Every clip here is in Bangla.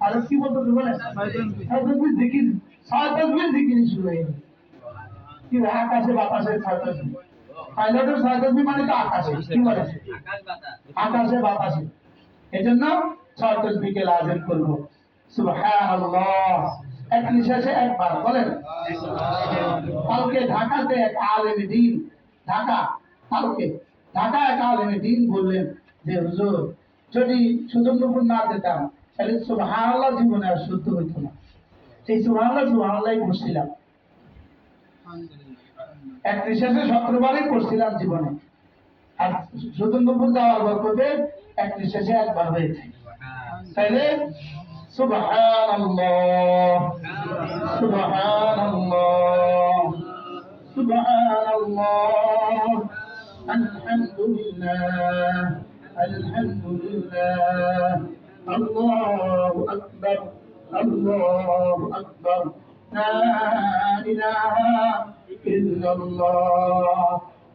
আর কি বলতে বলেন তসবিহ জিকির 6 তসবিহ জিকির শুরু হয়ে গেল কি আকাশে বাতাসে 6 তসবিহ পাইলটের 6 তসবিহ মানে তো আকাশে কি বলে আকাশে বাতাসে এজন্য 6 তসবিহকে লাজিম করব সুবহানাল্লাহ এক নিঃশ্বাসে একবার বলেন কালকে ঢাকাতে এক আলেমে দ্বীন কালকে ঢাকা এক আলেমে দ্বীন বললেন যে হুজুর যদি সুজনপুর না যেতাম তাহলে সুবহানাল্লাহ জীবনে আর শুদ্ধ হইতো না সেই সুবহানাল্লাহ বসছিলাম এক নিঃশ্বাসে 17 বারই করছিলাম জীবনে আর সুজনপুর যাওয়ার বরকতে এক নিঃশ্বাসে একবার হয়েছে তাইলে সুবহানাল্লাহ সুবহানাল্লাহ সুবহানাল্লাহ আলহামদুলিল্লাহ আলহামদুলিল্লাহ আল্লাহু আকবার লা ইলাহা ইল্লাল্লাহ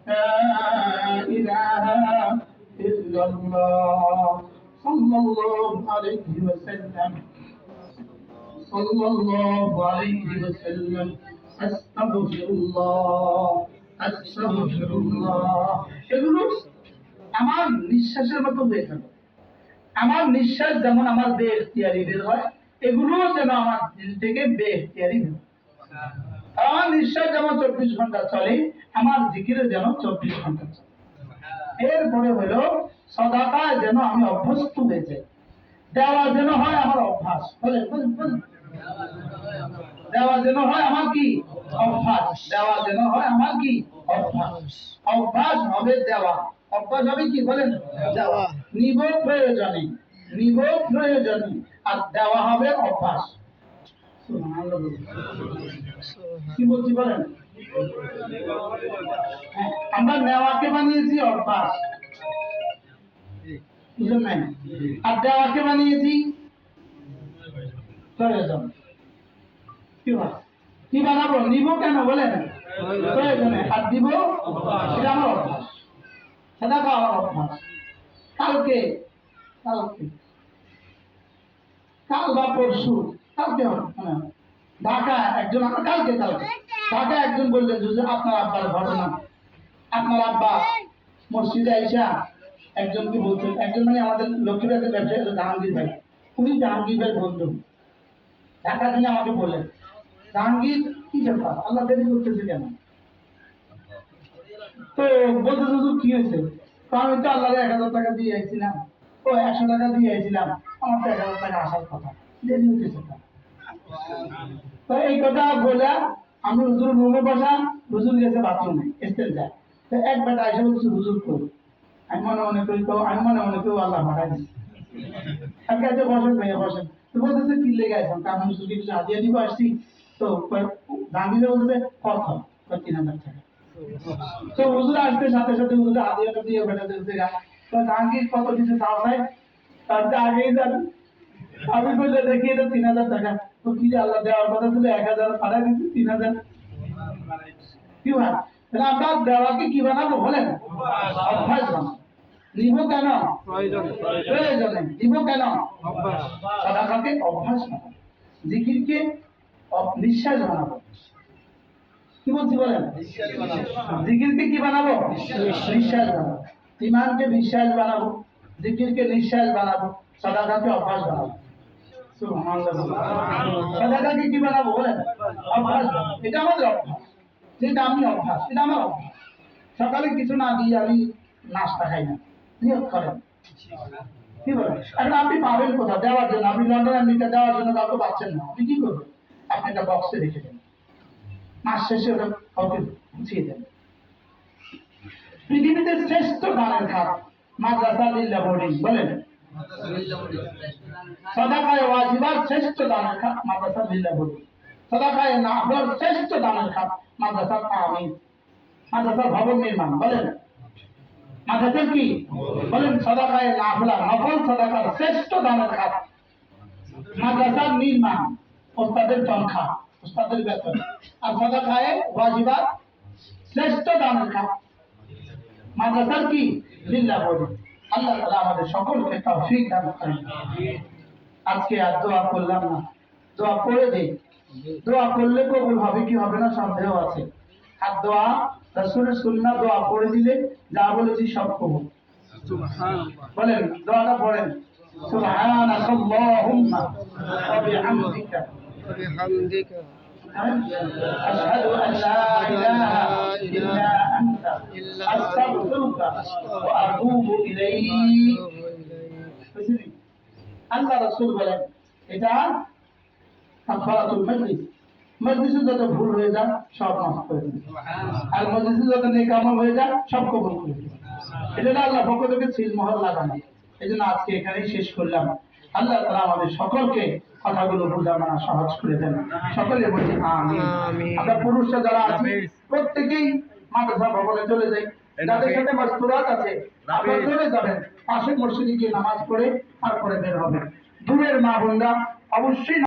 লা ইলাহা ইল্লাল্লাহ সাল্লাল্লাহু আলাইহি ওয়াসাল্লাম আস্তাগফিরুল্লাহ এগুলো আমার নিঃশ্বাসের মতো হয়ে গেল আমার নিঃশ্বাস যেমন আমার বেইখতিয়ারি বের হয় এগুলো যেন আমার দিল থেকে বেইখতিয়ারি বের হয় আমার নিঃশ্বাস যেমন 24 ঘন্টা চলে আমার জিকিরে যেন 24 ঘন্টা চলে এরপরে হলো সাদাকা যেন আমি অভ্যস্ত হয়ে যাই দেওয়া যেন হয় আমার অভ্যাস বলেন দেওয়া যেন হয় আমার কি অভ্যাস দেওয়া যেন হয় আমার কি অভ্যাস অভ্যাস হবে দেওয়া অভ্যাস হবে কি বলেন দেওয়া নিব প্রয়োজনে আর দেওয়া হবে অভ্যাস সুবহানাল্লাহ কি বলছি বলেন আমরা নেওয়াকে বানিয়েছি অভ্যাস বুঝলেন না আর দেওয়াকে বানিয়েছি প্রয়োজন কি বানাবো নিব কেন বলেন প্রয়োজনে আর দিব এটা আমার অভ্যাস সেটা আমার অভ্যাস কালকে কাল বা পরশু কালকে ঢাকা একজন ঢাকা একজন বললেন যে আপনার আব্বার ঘটনা আপনার আব্বা মসজিদে আইসা একজনকে বলছেন একজন মানে আমাদের লক্ষ্মীবাজারের ব্যবসায়ী জাহাঙ্গীর ভাই উনি জাহাঙ্গীর ভাই বন্ধু ঢাকা থেকে আমাকে বললেন জাহাঙ্গীর কি ব্যাপার আল্লাহ দেরি করতেছে কেন তো বলতে শুধু কি হয়েছে আমি তো আল্লাহ 1000 টাকা দিয়ে আইছিলাম 100 টাকা দিয়ে আইছিলাম আমার তো 1000 টাকা আসার কথা দেরি হইতেছে তো এই কথা বলে আমি হুজুর রুমে বসা হুজুর গেছে বাথরুমে স্টেল যায় তো এক বেটা এসে বলছে হুজুর করি আমি মনে মনে করি আল্লাহ ভাড়াই দিচ্ছে বসেন ভাইয়া বসেন তো বলতেছে কি লেগে আসলাম কারণ হুজুরকে কিছু হাদিয়া দিব আসছি তো গান্ধীরা বলতেছে কত 3000 টাকা তো হুজুর আসতে সাথে সাথে হুজুর হাদিয়াটা দিয়ে বেটা দিতে তো জাহাঙ্গীর কত কিছু চাও ভাই তার আগেই যান আমি বললে দেখি এটা 3000 টাকা তো কি আল্লাহ দেওয়ার কথা ছিল 1000 পাঠাই দিচ্ছি 3000 কি ভাই তাহলে আমরা দেওয়াকে কি বানাবো বলেন অভ্যাস বানাবো নিব কেন প্রয়োজনে নিব কেন সাদাকাকে অভ্যাস বানাবো জিকিরকে নিঃশ্বাস বানাবো কি বলছি বলেন জিকিরকে কি বানাবো নিঃশ্বাস বানাবো ঈমানকে নিঃশ্বাস বানাবো জিকিরকে নিঃশ্বাস বানাবো সাদাকাকে অভ্যাস বানাবো সাদাকাকে কি বানাবো বলেন অভ্যাস এটা আমাদের অভ্যাস যেটা আমি অভ্যাস এটা আমার অভ্যাস সকালে কিছু না দিয়ে আমি নাস্তা খাই না নিয়ত করেন কি বলেন এখন আপনি পাবেন কোথাও দেওয়ার জন্য আপনি লন্ডন আমেরিকা দেওয়ার জন্য কাউকে পাচ্ছেন না আপনি কি করবেন আপনি একটা বক্সে রেখে দেন মাস শেষে ওটা কাউকে গুছিয়ে দেন পৃথিবীতে শ্রেষ্ঠ দানের খাত মাদ্রাসা লিল্লাহ বোর্ডিং বলেন সাদাকায়ে ওয়াজিবার শ্রেষ্ঠ দানের খাত মাদ্রাসা লিল্লাহ বোর্ডিং সাদাকায়ে নাফলার শ্রেষ্ঠ দানের খাত মাদ্রাসা তামির মাদ্রাসা ভবন নির্মাণ বলেন মাদ্রাসার কি বলেন সাদাকায়ে নাফলা নফল সাদাকার শ্রেষ্ঠ দানের খাত মাদ্রাসার নির্মাণ ওস্তাদের তনখা ওস্তাদের বেতন আর সাদাকায়ে ওয়াজিবার শ্রেষ্ঠ দানের খাত মাদ্রাসার কি লিল্লাহ বোর্ডিং আল্লাহ তাআলা আমাদের সকলকে তৌফিক দান করেন আজকে আর দোয়া করলাম না, দোয়া করে দিই। দোয়া করলে কবুল হবে কি হবে না সন্দেহ আছে। আর দোয়া রাসূলের সুন্নাহ, দোয়া করে দিলে যা বলেছি সব কবুল। বলেন দোয়াটা পড়েন, সুবহানাকাল্লাহুম্মা ওয়া বিহামদিকা وبحمدك আশহাদু আন লা ইলাহা ইল্লা আনতা আস্তাগফিরুকা ওয়া আতুবু ইলাইক। বুঝলি? আল্লাহ রাসূল বলেন এটা কাফারাতুল মাজলিস। মজলিসে যত ভুল হয়ে যায় সব মাফ করে দিন, আর মজলিসে যত নেক আমল হয়ে যায় সব কবুল করে দিন। এটা আল্লাহ পক্ষ থেকে সিলমোহর লাগানো। এই জন্য আজকে এখানেই শেষ করলাম। আল্লাহ তাআলা আমাদের সকলকে কথাগুলো বোঝা মানা সহজ করে দেন। সকলে বলি আমিন। আমরা পুরুষরা যারা আছি প্রত্যেকেই মাদ্রাসা ভবনে চলে যাই, যাদের সাথে মাসতুরাত আছে আপনারা চলে যাবেন, পাশের মসজিদে গিয়ে নামাজ পড়ে তারপরে বের হবেন। দূরের মা বোনরা অবশ্যই